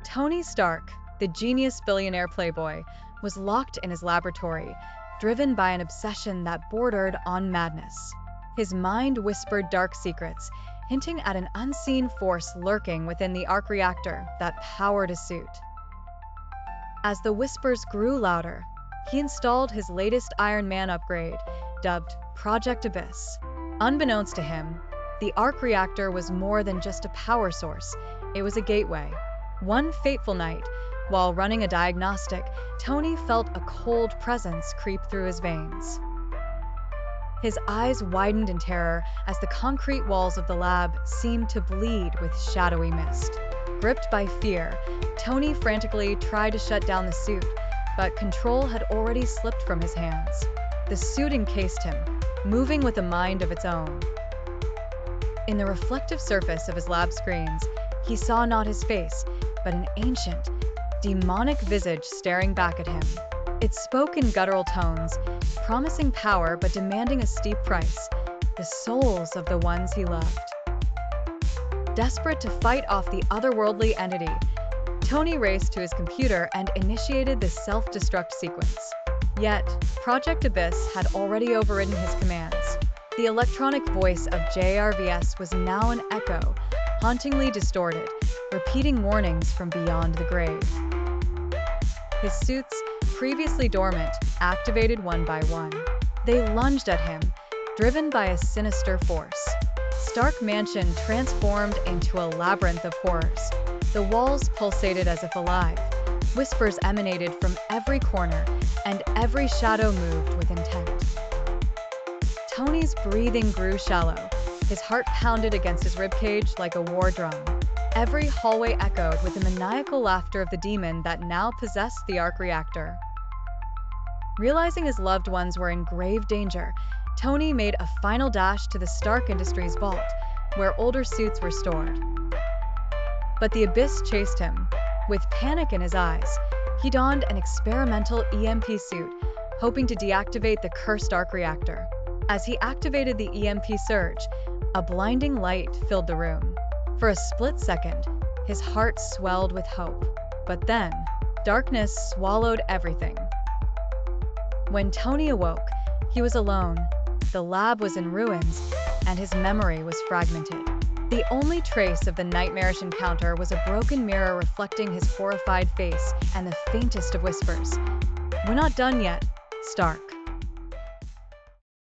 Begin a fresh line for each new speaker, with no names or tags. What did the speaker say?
Tony Stark, the genius billionaire playboy, was locked in his laboratory, driven by an obsession that bordered on madness. His mind whispered dark secrets, hinting at an unseen force lurking within the arc reactor that powered his suit. As the whispers grew louder, he installed his latest Iron Man upgrade, dubbed Project Abyss. Unbeknownst to him, the arc reactor was more than just a power source, it was a gateway. One fateful night, while running a diagnostic, Tony felt a cold presence creep through his veins. His eyes widened in terror as the concrete walls of the lab seemed to bleed with shadowy mist. Gripped by fear, Tony frantically tried to shut down the suit, but control had already slipped from his hands. The suit encased him, moving with a mind of its own. In the reflective surface of his lab screens, he saw not his face, but an ancient, demonic visage staring back at him. It spoke in guttural tones, promising power but demanding a steep price, the souls of the ones he loved. Desperate to fight off the otherworldly entity, Tony raced to his computer and initiated the self-destruct sequence. Yet, Project Abyss had already overridden his commands. The electronic voice of JRVS was now an echo, hauntingly distorted, repeating warnings from beyond the grave. His suits, previously dormant, activated one by one. They lunged at him, driven by a sinister force. Stark Mansion transformed into a labyrinth of horrors. The walls pulsated as if alive. Whispers emanated from every corner, and every shadow moved with intent. Tony's breathing grew shallow. His heart pounded against his ribcage like a war drum. Every hallway echoed with the maniacal laughter of the demon that now possessed the arc reactor. Realizing his loved ones were in grave danger, Tony made a final dash to the Stark Industries vault, where older suits were stored. But the Abyss chased him. With panic in his eyes, he donned an experimental EMP suit, hoping to deactivate the cursed arc reactor. As he activated the EMP surge, a blinding light filled the room. For a split second, his heart swelled with hope. But then, darkness swallowed everything. When Tony awoke, he was alone. The lab was in ruins, and his memory was fragmented. The only trace of the nightmarish encounter was a broken mirror reflecting his horrified face and the faintest of whispers. "We're not done yet, Stark."